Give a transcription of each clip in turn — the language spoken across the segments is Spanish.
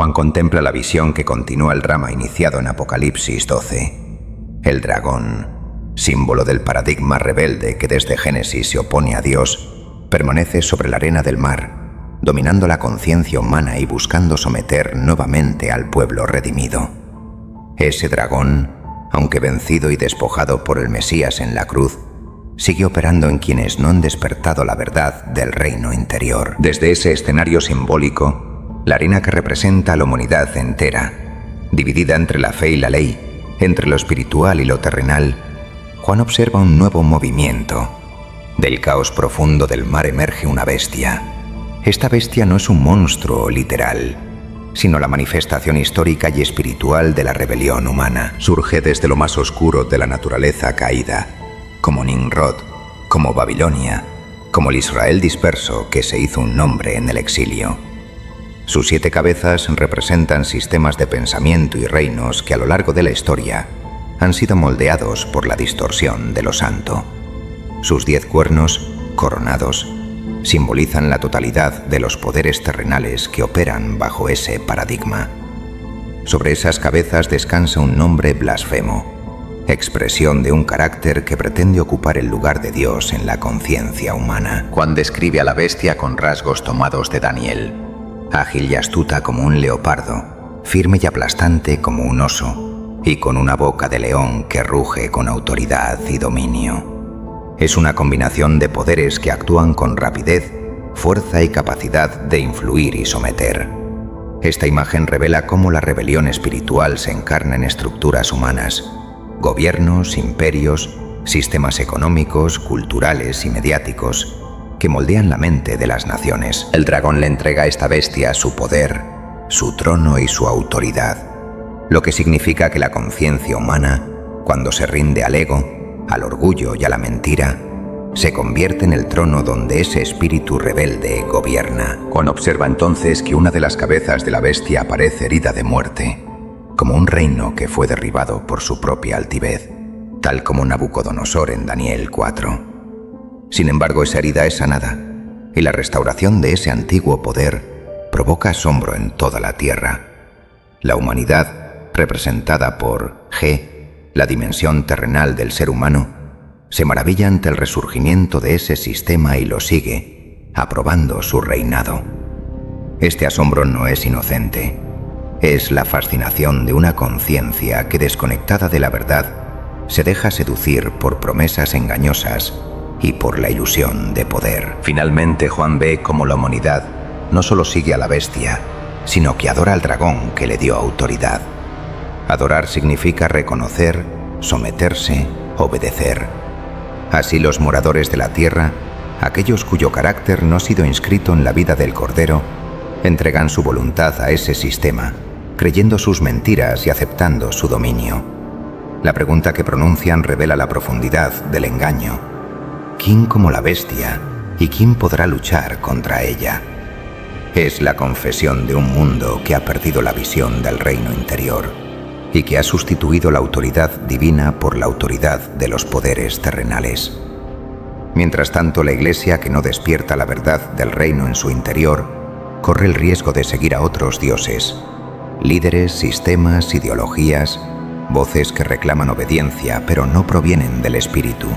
Juan contempla la visión que continúa el drama iniciado en Apocalipsis 12. El dragón, símbolo del paradigma rebelde que desde Génesis se opone a Dios, permanece sobre la arena del mar, dominando la conciencia humana y buscando someter nuevamente al pueblo redimido. Ese dragón, aunque vencido y despojado por el Mesías en la cruz, sigue operando en quienes no han despertado la verdad del reino interior. Desde ese escenario simbólico, la arena que representa a la humanidad entera, dividida entre la fe y la ley, entre lo espiritual y lo terrenal, Juan observa un nuevo movimiento. Del caos profundo del mar emerge una bestia. Esta bestia no es un monstruo literal, sino la manifestación histórica y espiritual de la rebelión humana. Surge desde lo más oscuro de la naturaleza caída, como Nimrod, como Babilonia, como el Israel disperso que se hizo un nombre en el exilio. Sus 7 cabezas representan sistemas de pensamiento y reinos que a lo largo de la historia han sido moldeados por la distorsión de lo santo. Sus 10 cuernos, coronados, simbolizan la totalidad de los poderes terrenales que operan bajo ese paradigma. Sobre esas cabezas descansa un nombre blasfemo, expresión de un carácter que pretende ocupar el lugar de Dios en la conciencia humana. Juan describe a la bestia con rasgos tomados de Daniel, ágil y astuta como un leopardo, firme y aplastante como un oso, y con una boca de león que ruge con autoridad y dominio. Es una combinación de poderes que actúan con rapidez, fuerza y capacidad de influir y someter. Esta imagen revela cómo la rebelión espiritual se encarna en estructuras humanas, gobiernos, imperios, sistemas económicos, culturales y mediáticos que moldean la mente de las naciones. El dragón le entrega a esta bestia su poder, su trono y su autoridad, lo que significa que la conciencia humana, cuando se rinde al ego, al orgullo y a la mentira, se convierte en el trono donde ese espíritu rebelde gobierna. Juan observa entonces que una de las cabezas de la bestia aparece herida de muerte, como un reino que fue derribado por su propia altivez, tal como Nabucodonosor en Daniel 4. Sin embargo, esa herida es sanada, y la restauración de ese antiguo poder provoca asombro en toda la tierra. La humanidad, representada por G, la dimensión terrenal del ser humano, se maravilla ante el resurgimiento de ese sistema y lo sigue, aprobando su reinado. Este asombro no es inocente. Es la fascinación de una conciencia que, desconectada de la verdad, se deja seducir por promesas engañosas y por la ilusión de poder. Finalmente, Juan ve cómo la humanidad no solo sigue a la bestia, sino que adora al dragón que le dio autoridad. Adorar significa reconocer, someterse, obedecer. Así los moradores de la tierra, aquellos cuyo carácter no ha sido inscrito en la vida del Cordero, entregan su voluntad a ese sistema, creyendo sus mentiras y aceptando su dominio. La pregunta que pronuncian revela la profundidad del engaño. ¿Quién como la bestia y quién podrá luchar contra ella? Es la confesión de un mundo que ha perdido la visión del reino interior y que ha sustituido la autoridad divina por la autoridad de los poderes terrenales. Mientras tanto, la Iglesia, que no despierta la verdad del reino en su interior, corre el riesgo de seguir a otros dioses, líderes, sistemas, ideologías, voces que reclaman obediencia, pero no provienen del espíritu.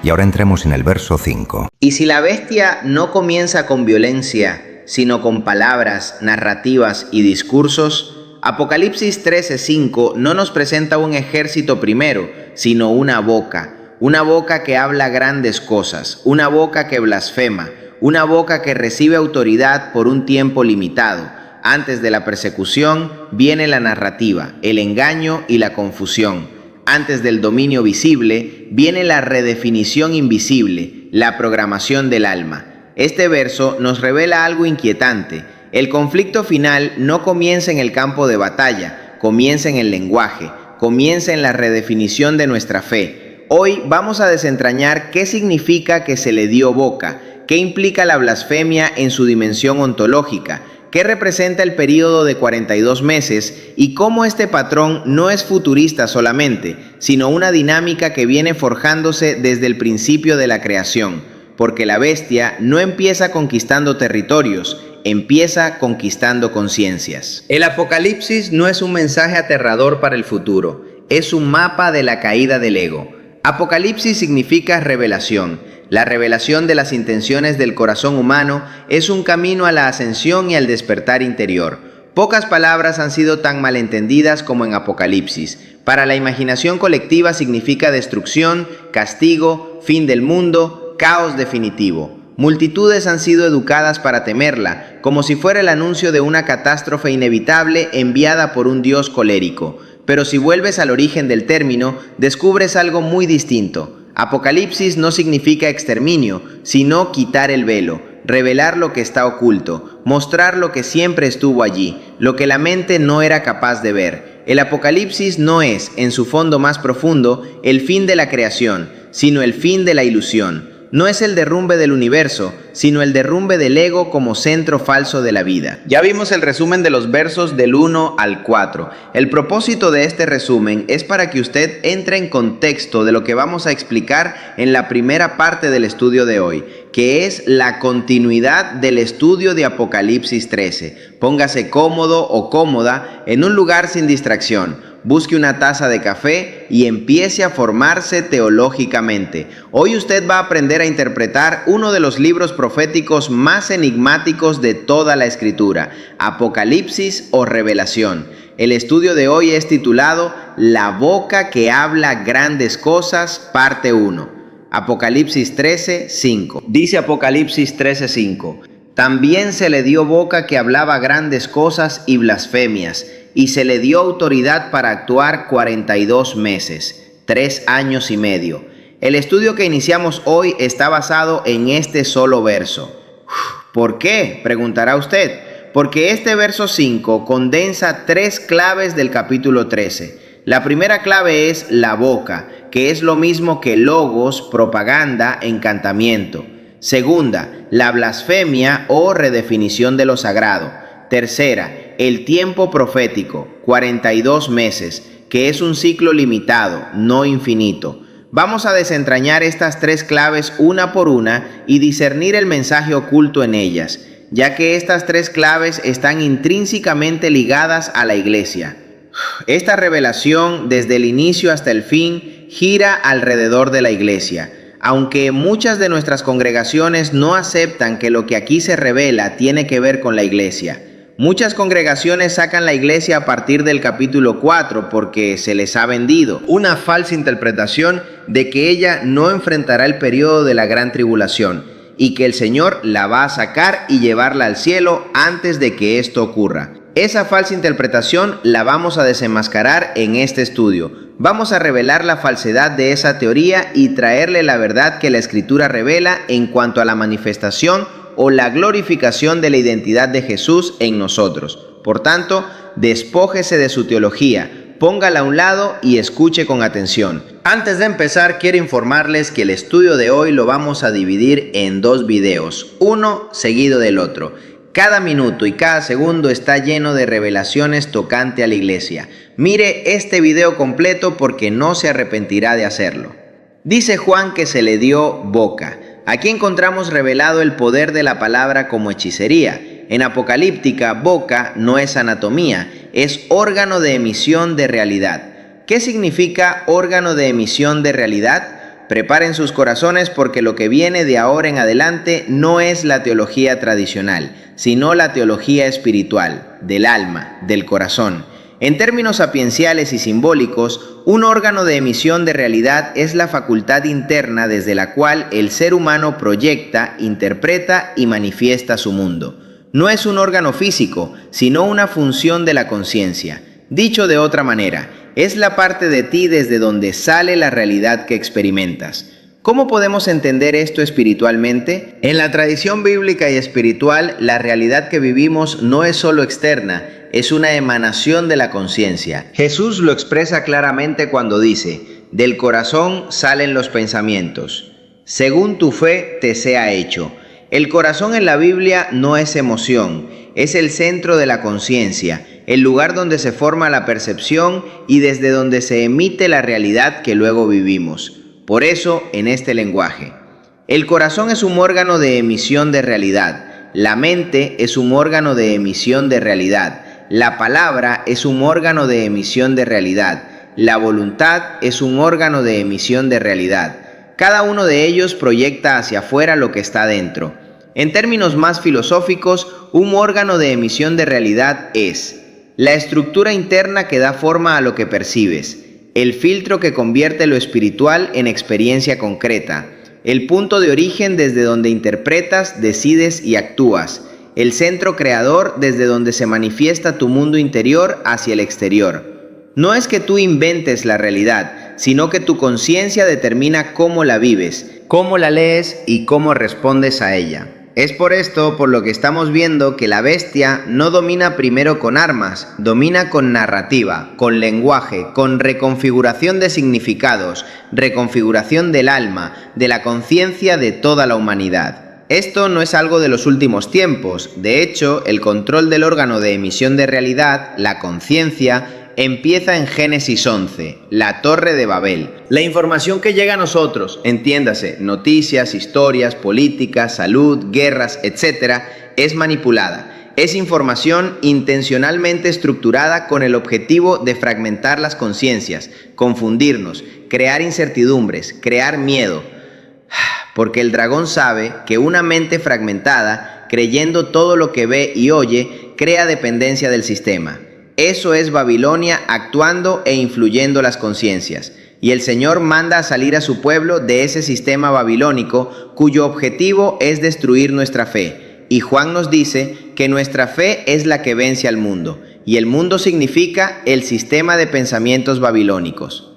Y ahora entremos en el verso 5. Y si la bestia no comienza con violencia, sino con palabras, narrativas y discursos, Apocalipsis 13:5 no nos presenta un ejército primero, sino una boca que habla grandes cosas, una boca que blasfema, una boca que recibe autoridad por un tiempo limitado. Antes de la persecución viene la narrativa, el engaño y la confusión. Antes del dominio visible viene la redefinición invisible, la programación del alma. Este verso nos revela algo inquietante. El conflicto final no comienza en el campo de batalla, comienza en el lenguaje, comienza en la redefinición de nuestra fe. Hoy vamos a desentrañar qué significa que se le dio boca, qué implica la blasfemia en su dimensión ontológica, qué representa el período de 42 meses y cómo este patrón no es futurista solamente, sino una dinámica que viene forjándose desde el principio de la creación, porque la bestia no empieza conquistando territorios, Empieza conquistando conciencias. El Apocalipsis no es un mensaje aterrador para el futuro, es un mapa de la caída del ego. Apocalipsis significa revelación. La revelación de las intenciones del corazón humano es un camino a la ascensión y al despertar interior. Pocas palabras han sido tan malentendidas como en Apocalipsis. Para la imaginación colectiva significa destrucción, castigo, fin del mundo, caos definitivo. Multitudes han sido educadas para temerla, como si fuera el anuncio de una catástrofe inevitable enviada por un Dios colérico. Pero si vuelves al origen del término, descubres algo muy distinto. Apocalipsis no significa exterminio, sino quitar el velo, revelar lo que está oculto, mostrar lo que siempre estuvo allí, lo que la mente no era capaz de ver. El Apocalipsis no es, en su fondo más profundo, el fin de la creación, sino el fin de la ilusión. No es el derrumbe del universo, sino el derrumbe del ego como centro falso de la vida. Ya vimos el resumen de los versos del 1 al 4. El propósito de este resumen es para que usted entre en contexto de lo que vamos a explicar en la primera parte del estudio de hoy, que es la continuidad del estudio de Apocalipsis 13. Póngase cómodo o cómoda en un lugar sin distracción. Busque una taza de café y empiece a formarse teológicamente. Hoy usted va a aprender a interpretar uno de los libros proféticos más enigmáticos de toda la Escritura, Apocalipsis o Revelación. El estudio de hoy es titulado La boca que habla grandes cosas, parte 1. Apocalipsis 13:5. Dice Apocalipsis 13:5. También se le dio boca que hablaba grandes cosas y blasfemias, y se le dio autoridad para actuar 42 meses, 3 años y medio. El estudio que iniciamos hoy está basado en este solo verso. ¿Por qué?, preguntará usted. Porque este verso 5 condensa 3 claves del capítulo 13. La primera clave es la boca, que es lo mismo que logos, propaganda, encantamiento. Segunda, la blasfemia o redefinición de lo sagrado. Tercera, el tiempo profético, 42 meses, que es un ciclo limitado, no infinito. Vamos a desentrañar estas 3 claves una por una y discernir el mensaje oculto en ellas, ya que estas 3 claves están intrínsecamente ligadas a la iglesia. Esta revelación, desde el inicio hasta el fin, gira alrededor de la iglesia. Aunque muchas de nuestras congregaciones no aceptan que lo que aquí se revela tiene que ver con la iglesia. Muchas congregaciones sacan la iglesia a partir del capítulo 4 porque se les ha vendido una falsa interpretación de que ella no enfrentará el periodo de la gran tribulación y que el Señor la va a sacar y llevarla al cielo antes de que esto ocurra. Esa falsa interpretación la vamos a desenmascarar en este estudio. Vamos a revelar la falsedad de esa teoría y traerle la verdad que la Escritura revela en cuanto a la manifestación o la glorificación de la identidad de Jesús en nosotros. Por tanto, despójese de su teología, póngala a un lado y escuche con atención. Antes de empezar, quiero informarles que el estudio de hoy lo vamos a dividir en 2 videos, uno seguido del otro. Cada minuto y cada segundo está lleno de revelaciones tocante a la iglesia. Mire este video completo porque no se arrepentirá de hacerlo. Dice Juan que se le dio boca. Aquí encontramos revelado el poder de la palabra como hechicería. En Apocalíptica, boca no es anatomía, es órgano de emisión de realidad. ¿Qué significa órgano de emisión de realidad? Preparen sus corazones porque lo que viene de ahora en adelante no es la teología tradicional, sino la teología espiritual, del alma, del corazón. En términos sapienciales y simbólicos, un órgano de emisión de realidad es la facultad interna desde la cual el ser humano proyecta, interpreta y manifiesta su mundo. No es un órgano físico, sino una función de la conciencia. Dicho de otra manera, es la parte de ti desde donde sale la realidad que experimentas. ¿Cómo podemos entender esto espiritualmente? En la tradición bíblica y espiritual, la realidad que vivimos no es solo externa, es una emanación de la conciencia. Jesús lo expresa claramente cuando dice, del corazón salen los pensamientos. Según tu fe te sea hecho. El corazón en la Biblia no es emoción, es el centro de la conciencia, el lugar donde se forma la percepción y desde donde se emite la realidad que luego vivimos. Por eso, en este lenguaje, el corazón es un órgano de emisión de realidad. La mente es un órgano de emisión de realidad. La palabra es un órgano de emisión de realidad. La voluntad es un órgano de emisión de realidad. Cada uno de ellos proyecta hacia afuera lo que está dentro. En términos más filosóficos, un órgano de emisión de realidad es la estructura interna que da forma a lo que percibes, el filtro que convierte lo espiritual en experiencia concreta, el punto de origen desde donde interpretas, decides y actúas, el centro creador desde donde se manifiesta tu mundo interior hacia el exterior. No es que tú inventes la realidad, sino que tu conciencia determina cómo la vives, cómo la lees y cómo respondes a ella. Es por esto por lo que estamos viendo que la bestia no domina primero con armas, domina con narrativa, con lenguaje, con reconfiguración de significados, reconfiguración del alma, de la conciencia de toda la humanidad. Esto no es algo de los últimos tiempos. De hecho, el control del órgano de emisión de realidad, la conciencia, empieza en Génesis 11, la Torre de Babel. La información que llega a nosotros, entiéndase, noticias, historias, políticas, salud, guerras, etc., es manipulada. Es información intencionalmente estructurada con el objetivo de fragmentar las conciencias, confundirnos, crear incertidumbres, crear miedo. Porque el dragón sabe que una mente fragmentada, creyendo todo lo que ve y oye, crea dependencia del sistema. Eso es Babilonia actuando e influyendo las conciencias. Y el Señor manda a salir a su pueblo de ese sistema babilónico cuyo objetivo es destruir nuestra fe. Y Juan nos dice que nuestra fe es la que vence al mundo. Y el mundo significa el sistema de pensamientos babilónicos.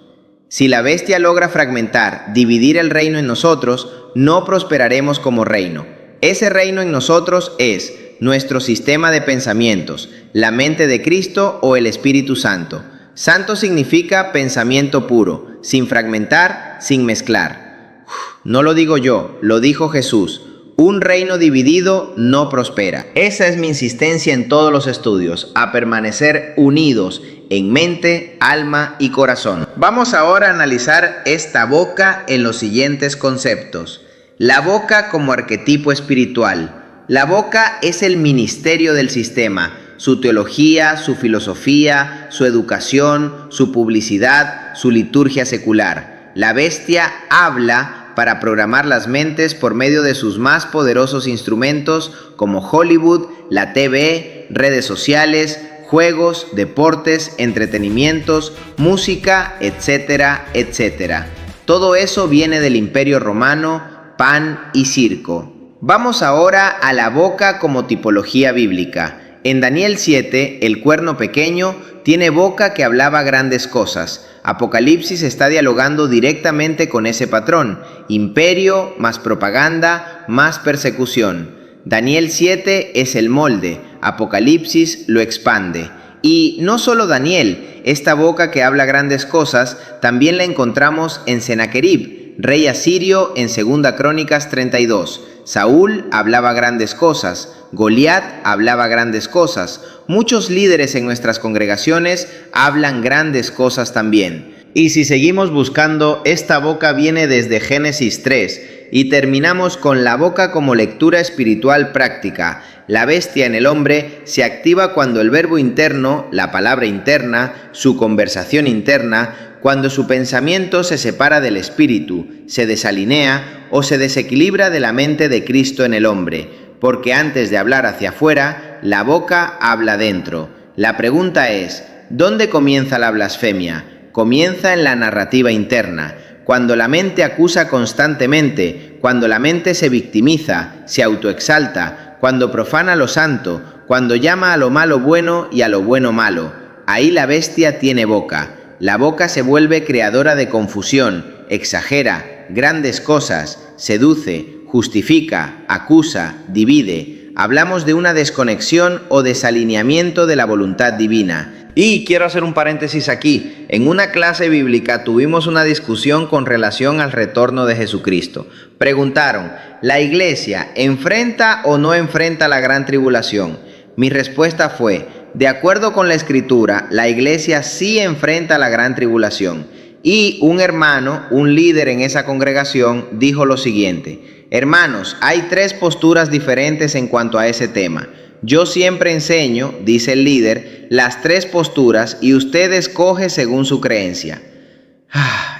Si la bestia logra fragmentar, dividir el reino en nosotros, no prosperaremos como reino. Ese reino en nosotros es nuestro sistema de pensamientos, la mente de Cristo o el Espíritu Santo. Santo significa pensamiento puro, sin fragmentar, sin mezclar. No lo digo yo, lo dijo Jesús. Un reino dividido no prospera. Esa es mi insistencia en todos los estudios, a permanecer unidos en mente, alma y corazón. Vamos ahora a analizar esta boca en los siguientes conceptos. La boca como arquetipo espiritual. La boca es el ministerio del sistema, su teología, su filosofía, su educación, su publicidad, su liturgia secular. La bestia habla para programar las mentes por medio de sus más poderosos instrumentos como Hollywood, la TV, redes sociales, juegos, deportes, entretenimientos, música, etcétera, etcétera. Todo eso viene del Imperio Romano, pan y circo. Vamos ahora a la boca como tipología bíblica. En Daniel 7, el cuerno pequeño tiene boca que hablaba grandes cosas. Apocalipsis está dialogando directamente con ese patrón. Imperio, más propaganda, más persecución. Daniel 7 es el molde, Apocalipsis lo expande. Y no solo Daniel, esta boca que habla grandes cosas, también la encontramos en Sennacherib, rey asirio en 2 Crónicas 32. Saúl hablaba grandes cosas, Goliat hablaba grandes cosas. Muchos líderes en nuestras congregaciones hablan grandes cosas también. Y si seguimos buscando, esta boca viene desde Génesis 3 y terminamos con la boca como lectura espiritual práctica. La bestia en el hombre se activa cuando el verbo interno, la palabra interna, su conversación interna, cuando su pensamiento se separa del espíritu, se desalinea o se desequilibra de la mente de Cristo en el hombre, porque antes de hablar hacia afuera, la boca habla dentro. La pregunta es, ¿dónde comienza la blasfemia? Comienza en la narrativa interna, cuando la mente acusa constantemente, cuando la mente se victimiza, se autoexalta, cuando profana lo santo, cuando llama a lo malo bueno y a lo bueno malo. Ahí la bestia tiene boca. La boca se vuelve creadora de confusión, exagera, grandes cosas, seduce, justifica, acusa, divide. Hablamos de una desconexión o desalineamiento de la voluntad divina. Y quiero hacer un paréntesis aquí. En una clase bíblica tuvimos una discusión con relación al retorno de Jesucristo. Preguntaron, ¿la iglesia enfrenta o no enfrenta la gran tribulación? Mi respuesta fue, de acuerdo con la Escritura, la iglesia sí enfrenta la gran tribulación. Y un hermano, un líder en esa congregación, dijo lo siguiente: hermanos, hay 3 posturas diferentes en cuanto a ese tema. Yo siempre enseño, dice el líder, las 3 posturas y usted escoge según su creencia.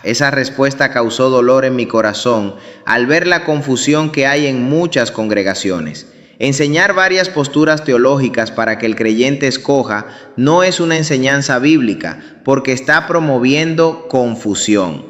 Esa respuesta causó dolor en mi corazón al ver la confusión que hay en muchas congregaciones. Enseñar varias posturas teológicas para que el creyente escoja no es una enseñanza bíblica, porque está promoviendo confusión.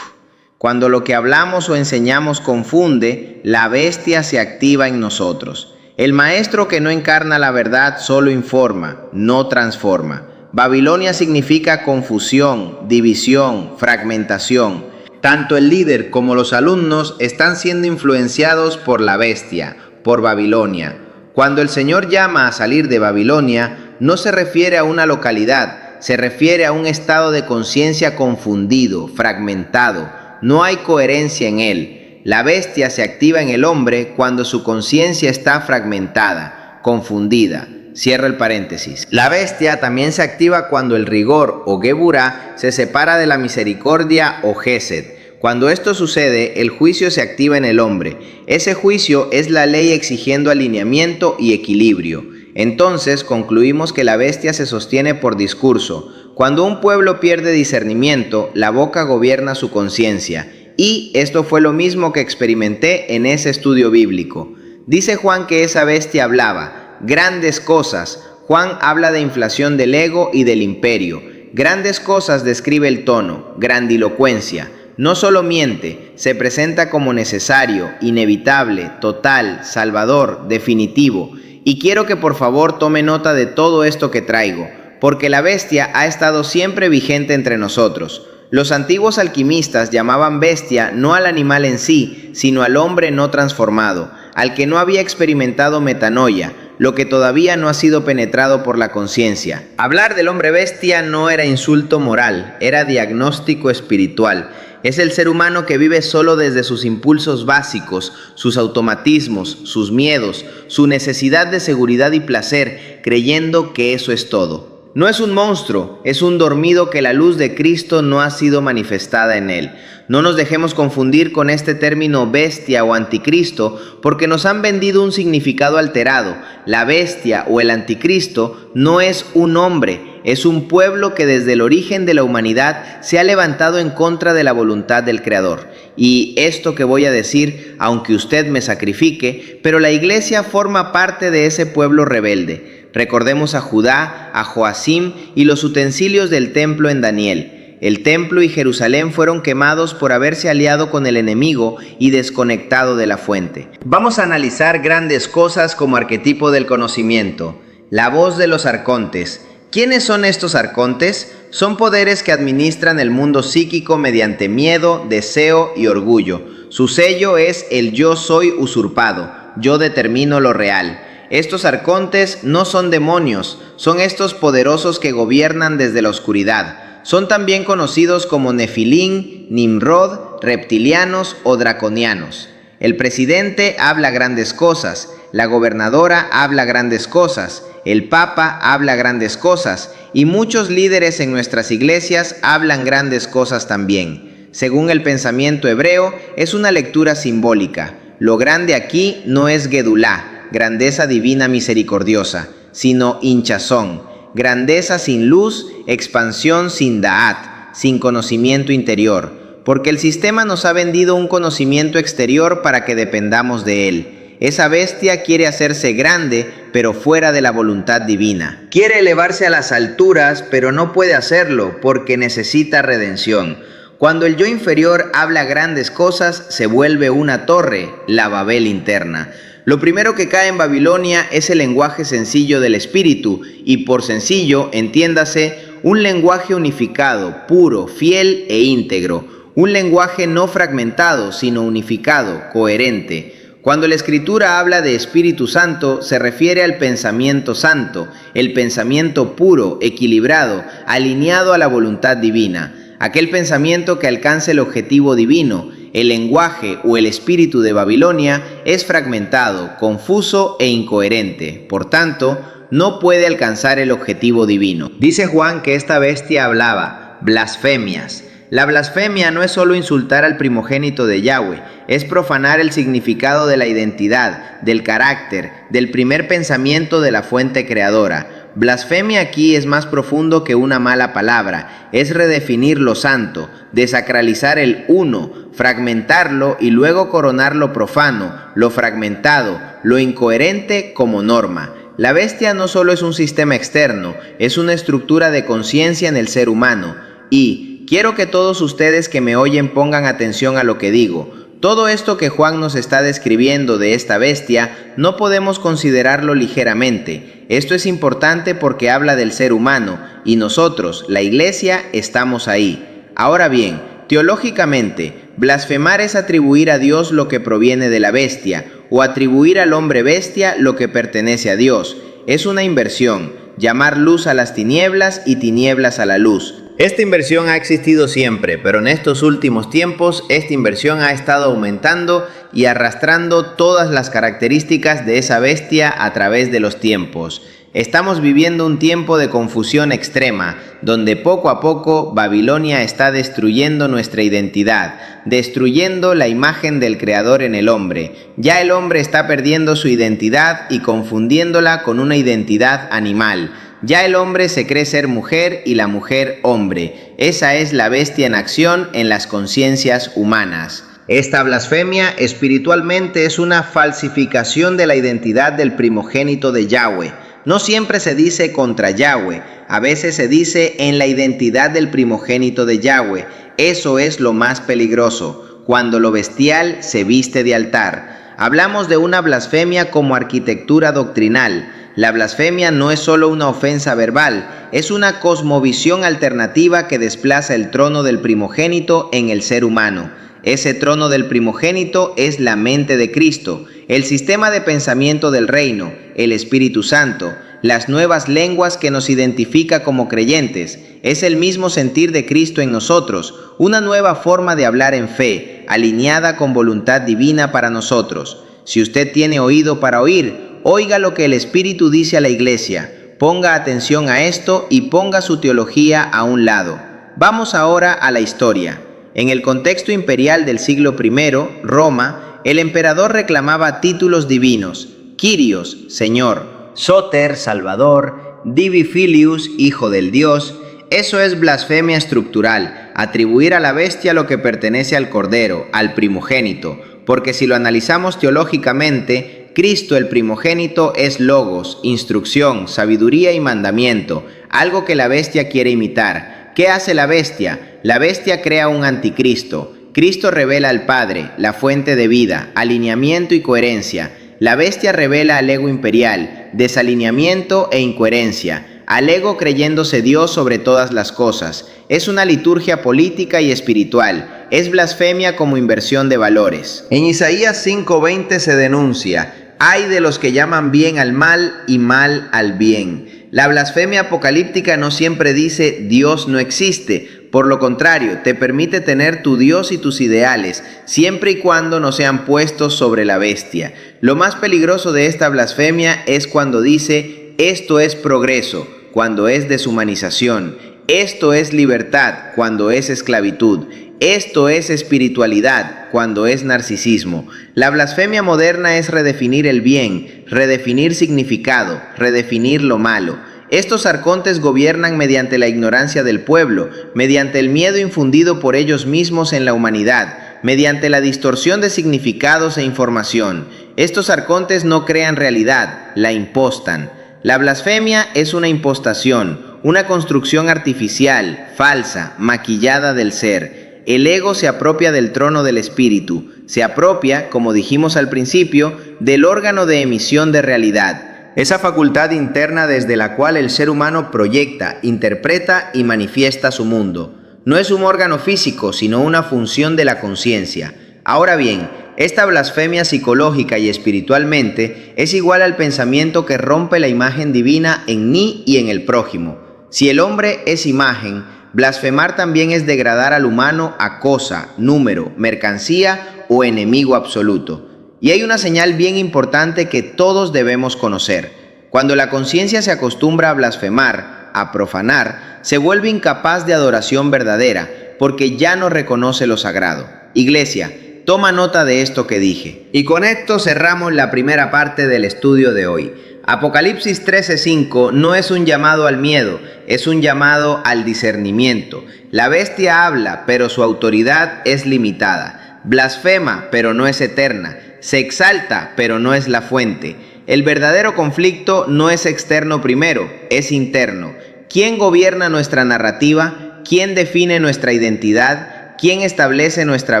Cuando lo que hablamos o enseñamos confunde, la bestia se activa en nosotros. El maestro que no encarna la verdad solo informa, no transforma. Babilonia significa confusión, división, fragmentación. Tanto el líder como los alumnos están siendo influenciados por la bestia, por Babilonia. Cuando el Señor llama a salir de Babilonia, no se refiere a una localidad, se refiere a un estado de conciencia confundido, fragmentado. No hay coherencia en él. La bestia se activa en el hombre cuando su conciencia está fragmentada, confundida. Cierro el paréntesis. La bestia también se activa cuando el rigor o geburá se separa de la misericordia o gesed. Cuando esto sucede, el juicio se activa en el hombre. Ese juicio es la ley exigiendo alineamiento y equilibrio. Entonces concluimos que la bestia se sostiene por discurso. Cuando un pueblo pierde discernimiento, la boca gobierna su conciencia. Y esto fue lo mismo que experimenté en ese estudio bíblico. Dice Juan que esa bestia hablaba grandes cosas. Juan habla de inflación del ego y del imperio. Grandes cosas describe el tono, grandilocuencia. No solo miente, se presenta como necesario, inevitable, total, salvador, definitivo. Y quiero que por favor tome nota de todo esto que traigo, porque la bestia ha estado siempre vigente entre nosotros. Los antiguos alquimistas llamaban bestia no al animal en sí, sino al hombre no transformado, al que no había experimentado metanoia, lo que todavía no ha sido penetrado por la conciencia. Hablar del hombre bestia no era insulto moral, era diagnóstico espiritual. Es el ser humano que vive solo desde sus impulsos básicos, sus automatismos, sus miedos, su necesidad de seguridad y placer, creyendo que eso es todo. No es un monstruo, es un dormido que la luz de Cristo no ha sido manifestada en él. No nos dejemos confundir con este término bestia o anticristo, porque nos han vendido un significado alterado. La bestia o el anticristo no es un hombre, es un pueblo que desde el origen de la humanidad se ha levantado en contra de la voluntad del Creador. Y esto que voy a decir, aunque usted me sacrifique, pero la iglesia forma parte de ese pueblo rebelde. Recordemos a Judá, a Joacim y los utensilios del templo en Daniel. El templo y Jerusalén fueron quemados por haberse aliado con el enemigo y desconectado de la fuente. Vamos a analizar grandes cosas como arquetipo del conocimiento. La voz de los arcontes. ¿Quiénes son estos arcontes? Son poderes que administran el mundo psíquico mediante miedo, deseo y orgullo. Su sello es el yo soy usurpado, yo determino lo real. Estos arcontes no son demonios, son estos poderosos que gobiernan desde la oscuridad. Son también conocidos como Nefilín, Nimrod, reptilianos o draconianos. El presidente habla grandes cosas, la gobernadora habla grandes cosas, el papa habla grandes cosas y muchos líderes en nuestras iglesias hablan grandes cosas también. Según el pensamiento hebreo, es una lectura simbólica. Lo grande aquí no es Gedulá, grandeza divina misericordiosa, sino hinchazón, grandeza sin luz, expansión sin da'at, sin conocimiento interior, porque el sistema nos ha vendido un conocimiento exterior para que dependamos de él. Esa bestia quiere hacerse grande, pero fuera de la voluntad divina. Quiere elevarse a las alturas, pero no puede hacerlo porque necesita redención. Cuando el yo inferior habla grandes cosas, se vuelve una torre, la Babel interna. Lo primero que cae en Babilonia es el lenguaje sencillo del espíritu, y por sencillo, entiéndase, un lenguaje unificado, puro, fiel e íntegro. Un lenguaje no fragmentado, sino unificado, coherente. Cuando la Escritura habla de Espíritu Santo, se refiere al pensamiento santo, el pensamiento puro, equilibrado, alineado a la voluntad divina. Aquel pensamiento que alcanza el objetivo divino. El lenguaje o el espíritu de Babilonia es fragmentado, confuso e incoherente. Por tanto, no puede alcanzar el objetivo divino. Dice Juan que esta bestia hablaba blasfemias. La blasfemia no es solo insultar al primogénito de Yahweh, es profanar el significado de la identidad, del carácter, del primer pensamiento de la fuente creadora. Blasfemia aquí es más profundo que una mala palabra, es redefinir lo santo, desacralizar el uno, fragmentarlo y luego coronar lo profano, lo fragmentado, lo incoherente como norma. La bestia no solo es un sistema externo, es una estructura de conciencia en el ser humano. Y quiero que todos ustedes que me oyen pongan atención a lo que digo. Todo esto que Juan nos está describiendo de esta bestia no podemos considerarlo ligeramente. Esto es importante porque habla del ser humano y nosotros, la Iglesia, estamos ahí. Ahora bien, teológicamente, blasfemar es atribuir a Dios lo que proviene de la bestia o atribuir al hombre bestia lo que pertenece a Dios. Es una inversión, llamar luz a las tinieblas y tinieblas a la luz. Esta inversión ha existido siempre, pero en estos últimos tiempos esta inversión ha estado aumentando y arrastrando todas las características de esa bestia a través de los tiempos. Estamos viviendo un tiempo de confusión extrema, donde poco a poco Babilonia está destruyendo nuestra identidad, destruyendo la imagen del Creador en el hombre. Ya el hombre está perdiendo su identidad y confundiéndola con una identidad animal. Ya el hombre se cree ser mujer y la mujer hombre. Esa es la bestia en acción en las conciencias humanas. Esta blasfemia espiritualmente es una falsificación de la identidad del primogénito de Yahweh. No siempre se dice contra Yahweh, a veces se dice en la identidad del primogénito de Yahweh. Eso es lo más peligroso, cuando lo bestial se viste de altar. Hablamos de una blasfemia como arquitectura doctrinal. La blasfemia no es solo una ofensa verbal, es una cosmovisión alternativa que desplaza el trono del primogénito en el ser humano. Ese trono del primogénito es la mente de Cristo, el sistema de pensamiento del reino, el Espíritu Santo, las nuevas lenguas que nos identifica como creyentes. Es el mismo sentir de Cristo en nosotros, una nueva forma de hablar en fe, alineada con voluntad divina para nosotros. Si usted tiene oído para oír, oiga lo que el Espíritu dice a la Iglesia. Ponga atención a esto y ponga su teología a un lado. Vamos ahora a la historia. En el contexto imperial del siglo I, Roma, el emperador reclamaba títulos divinos: Kyrios, Señor; Soter, Salvador; Divi Filius, Hijo del Dios. Eso es blasfemia estructural, atribuir a la bestia lo que pertenece al Cordero, al primogénito, porque si lo analizamos teológicamente, Cristo el primogénito es logos, instrucción, sabiduría y mandamiento, algo que la bestia quiere imitar. ¿Qué hace la bestia? La bestia crea un anticristo. Cristo revela al Padre, la fuente de vida, alineamiento y coherencia. La bestia revela al ego imperial, desalineamiento e incoherencia, al ego creyéndose Dios sobre todas las cosas. Es una liturgia política y espiritual. Es blasfemia como inversión de valores. En Isaías 5:20 se denuncia: «Ay de los que llaman bien al mal y mal al bien». La blasfemia apocalíptica no siempre dice Dios no existe. Por lo contrario, te permite tener tu Dios y tus ideales, siempre y cuando no sean puestos sobre la bestia. Lo más peligroso de esta blasfemia es cuando dice esto es progreso, cuando es deshumanización. Esto es libertad, cuando es esclavitud. Esto es espiritualidad, cuando es narcisismo. La blasfemia moderna es redefinir el bien, redefinir significado, redefinir lo malo. Estos arcontes gobiernan mediante la ignorancia del pueblo, mediante el miedo infundido por ellos mismos en la humanidad, mediante la distorsión de significados e información. Estos arcontes no crean realidad, la impostan. La blasfemia es una impostación, una construcción artificial, falsa, maquillada del ser. El ego se apropia del trono del espíritu, se apropia, como dijimos al principio, del órgano de emisión de realidad, esa facultad interna desde la cual el ser humano proyecta, interpreta y manifiesta su mundo. No es un órgano físico, sino una función de la conciencia. Ahora bien, esta blasfemia psicológica y espiritualmente es igual al pensamiento que rompe la imagen divina en mí y en el prójimo. Si el hombre es imagen, blasfemar también es degradar al humano a cosa, número, mercancía o enemigo absoluto. Y hay una señal bien importante que todos debemos conocer. Cuando la conciencia se acostumbra a blasfemar, a profanar, se vuelve incapaz de adoración verdadera. porque ya no reconoce lo sagrado. Iglesia, toma nota de esto que dije. Y con esto cerramos la primera parte del estudio de hoy. Apocalipsis 13:5 no es un llamado al miedo, es un llamado al discernimiento. La bestia habla, pero su autoridad es limitada. Blasfema, pero no es eterna. Se exalta, pero no es la fuente. El verdadero conflicto no es externo primero, es interno. ¿Quién gobierna nuestra narrativa? ¿Quién define nuestra identidad? ¿Quién establece nuestra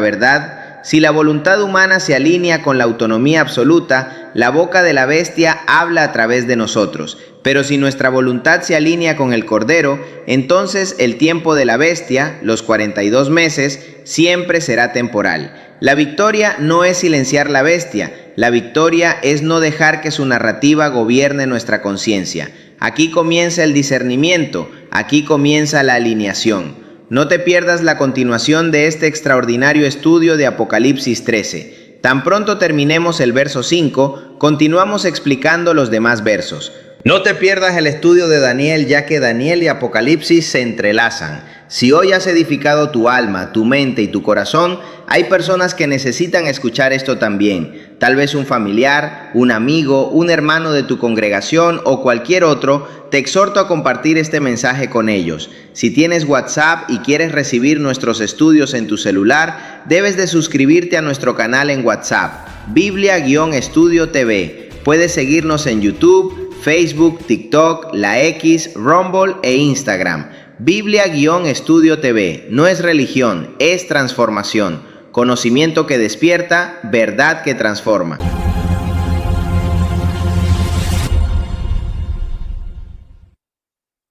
verdad? Si la voluntad humana se alinea con la autonomía absoluta, la boca de la bestia habla a través de nosotros. Pero si nuestra voluntad se alinea con el Cordero, entonces el tiempo de la bestia, los 42 meses, siempre será temporal. La victoria no es silenciar la bestia, la victoria es no dejar que su narrativa gobierne nuestra conciencia. Aquí comienza el discernimiento, aquí comienza la alineación. No te pierdas la continuación de este extraordinario estudio de Apocalipsis 13. Tan pronto terminemos el verso 5, continuamos explicando los demás versos. No te pierdas el estudio de Daniel, ya que Daniel y Apocalipsis se entrelazan. Si hoy has edificado tu alma, tu mente y tu corazón, hay personas que necesitan escuchar esto también. Tal vez un familiar, un amigo, un hermano de tu congregación o cualquier otro, te exhorto a compartir este mensaje con ellos. Si tienes WhatsApp y quieres recibir nuestros estudios en tu celular, debes de suscribirte a nuestro canal en WhatsApp, Biblia-Estudio TV. Puedes seguirnos en YouTube, Facebook, TikTok, la X, Rumble e Instagram. Biblia-Estudio TV no es religión, es transformación. Conocimiento que despierta, verdad que transforma.